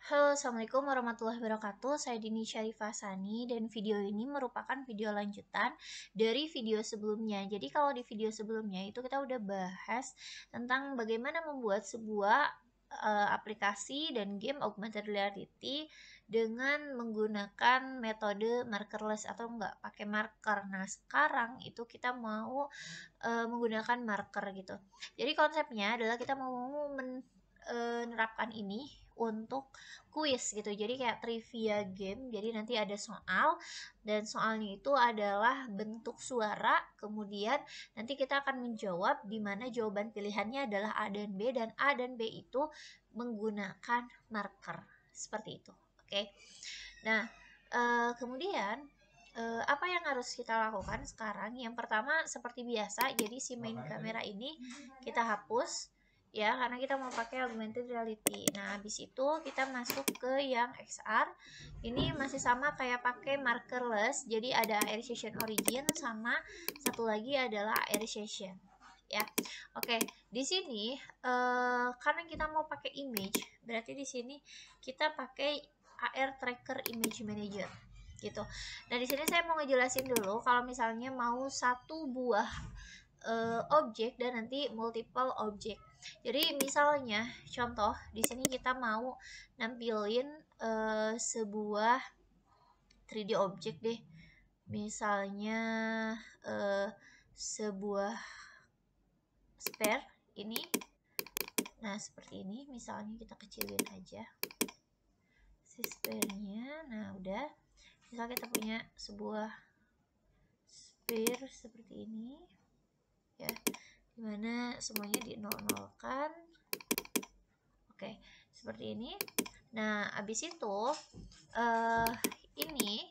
Halo, Assalamualaikum warahmatullahi wabarakatuh. Saya Dini Syarifah Sani dan video ini merupakan video lanjutan dari video sebelumnya. Jadi kalau di video sebelumnya itu kita udah bahas tentang bagaimana membuat sebuah aplikasi dan game augmented reality dengan menggunakan metode markerless atau enggak pakai marker. Nah, sekarang itu kita mau menggunakan marker gitu. Jadi konsepnya adalah kita mau menerapkan ini untuk kuis gitu. Jadi kayak trivia game. Jadi nanti ada soal dan soalnya itu adalah bentuk suara. Kemudian nanti kita akan menjawab di mana jawaban pilihannya adalah A dan B, dan A dan B itu menggunakan marker. Seperti itu. Oke. Nah, kemudian apa yang harus kita lakukan sekarang? Yang pertama seperti biasa, jadi si main kamera ini kita hapus ya, karena kita mau pakai augmented reality. Nah, habis itu kita masuk ke yang XR. Ini masih sama kayak pakai markerless. Jadi ada Air Session Origin sama satu lagi adalah Air Session. Ya. Oke, di sini karena kita mau pakai image, berarti di sini kita pakai AR Tracker Image Manager gitu. Nah, di sini saya mau ngejelasin dulu kalau misalnya mau satu buah objek dan nanti multiple objek. Jadi misalnya contoh di sini kita mau nampilin sebuah 3D objek deh. Misalnya sebuah sphere ini. Nah, seperti ini misalnya kita kecilin aja si sphere-nya. Nah, udah. Misal kita punya sebuah sphere seperti ini ya, dimana semuanya di nol-nolkan. Oke, seperti ini. Nah, habis itu ini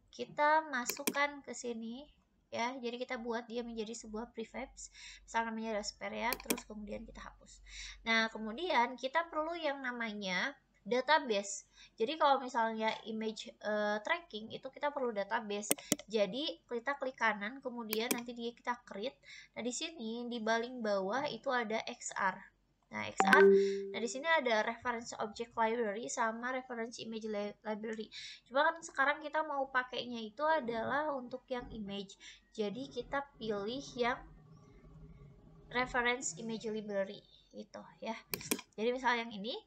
kita masukkan ke sini ya. Jadi kita buat dia menjadi sebuah prefabs. Misal namanya adalah sphere ya, terus kemudian kita hapus. Nah, kemudian kita perlu yang namanya database. Jadi kalau misalnya image tracking itu kita perlu database. Jadi kita klik kanan, kemudian nanti dia kita create. Nah, di sini di paling bawah itu ada XR. Nah, XR. Nah, di sini ada reference object library sama reference image library. Cuma kan sekarang kita mau pakainya itu adalah untuk yang image. Jadi kita pilih yang reference image library gitu ya. Jadi misal yang ini.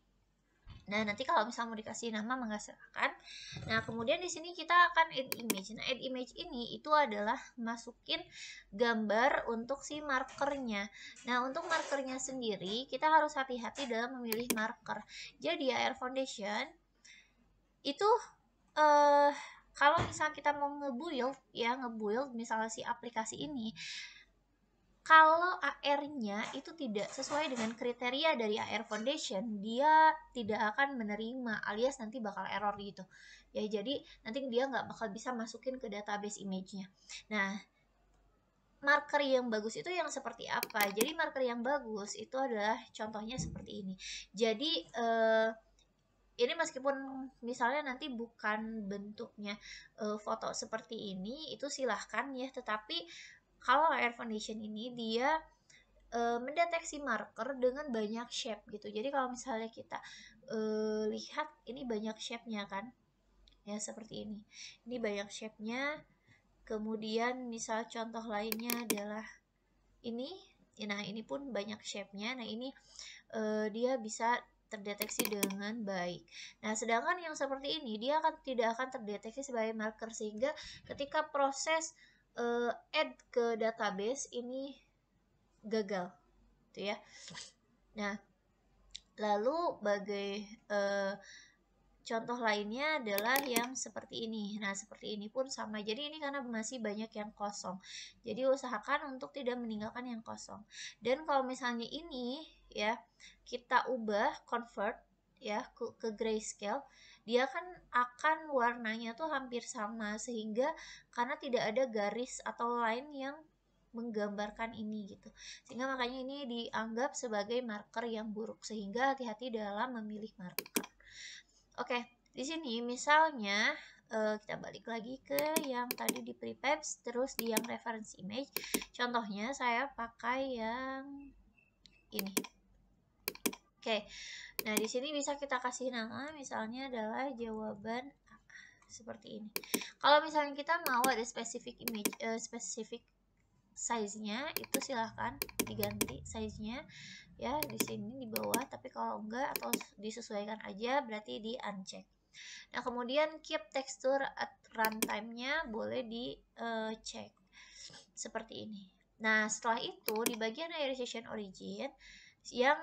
Nah, nanti kalau misalnya mau dikasih nama mangga silakan. Nah, kemudian di sini kita akan add image. Nah, add image ini itu adalah masukin gambar untuk si markernya. Nah, untuk markernya sendiri kita harus hati-hati dalam memilih marker. Jadi Air Foundation itu kalau misalnya kita mau ngebuild misalnya si aplikasi ini, kalau AR-nya itu tidak sesuai dengan kriteria dari AR Foundation, dia tidak akan menerima, alias nanti bakal error gitu. Ya, jadi nanti dia nggak bakal bisa masukin ke database image-nya. Nah, marker yang bagus itu yang seperti apa? Jadi marker yang bagus itu adalah contohnya seperti ini. Jadi ini meskipun misalnya nanti bukan bentuknya foto seperti ini, itu silahkan ya. Tetapi kalau Air Foundation ini dia mendeteksi marker dengan banyak shape gitu. Jadi kalau misalnya kita lihat ini banyak shape-nya kan, ya seperti ini. Ini banyak shape-nya. Kemudian misal contoh lainnya adalah ini. Nah, ini pun banyak shape-nya. Nah, ini dia bisa terdeteksi dengan baik. Nah, sedangkan yang seperti ini dia tidak akan terdeteksi sebagai marker, sehingga ketika proses add ke database ini gagal gitu ya. Nah, lalu contoh lainnya adalah yang seperti ini. Nah, seperti ini pun sama. Jadi ini karena masih banyak yang kosong. Jadi usahakan untuk tidak meninggalkan yang kosong. Dan kalau misalnya ini ya, kita ubah convert ya ke grayscale, dia kan akan warnanya tuh hampir sama, sehingga karena tidak ada garis atau line yang menggambarkan ini gitu, sehingga makanya ini dianggap sebagai marker yang buruk, sehingga hati-hati dalam memilih marker. Oke, di sini misalnya kita balik lagi ke yang tadi di prefabs, terus di yang reference image. Contohnya saya pakai yang ini. Oke, nah di sini bisa kita kasih nama, misalnya adalah jawaban A, seperti ini. Kalau misalnya kita mau ada spesifik image, spesifik size-nya, itu silahkan diganti size-nya ya di sini di bawah. Tapi kalau enggak atau disesuaikan aja, berarti di uncheck. Nah kemudian keep texture at runtime-nya boleh dicek seperti ini. Nah setelah itu di bagian aeration origin yang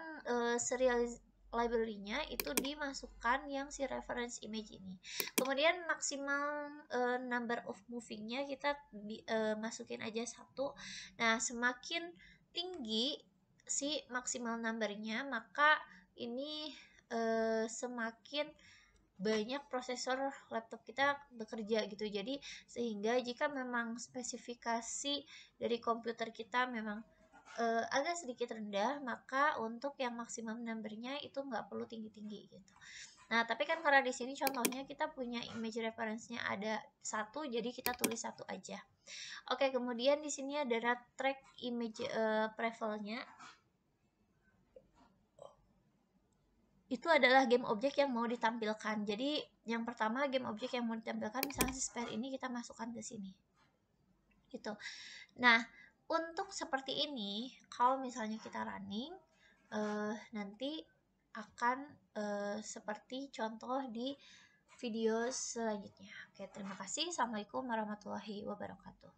serial library-nya itu dimasukkan yang si reference image ini. Kemudian maksimal number of moving-nya kita masukin aja 1. Nah, semakin tinggi si maksimal number-nya, maka ini semakin banyak prosesor laptop kita bekerja gitu. Jadi sehingga jika memang spesifikasi dari komputer kita memang agak sedikit rendah, maka untuk yang maksimum numbernya itu nggak perlu tinggi-tinggi gitu. Nah, tapi kan karena di sini contohnya kita punya image reference-nya ada 1, jadi kita tulis 1 aja. Oke, kemudian di sini ada track image prevalnya. Itu adalah game objek yang mau ditampilkan. Jadi, yang pertama game objek yang mau ditampilkan, misalnya si spare ini kita masukkan ke sini. Gitu. Nah, untuk seperti ini, kalau misalnya kita running, nanti akan seperti contoh di video selanjutnya. Oke, terima kasih. Assalamualaikum warahmatullahi wabarakatuh.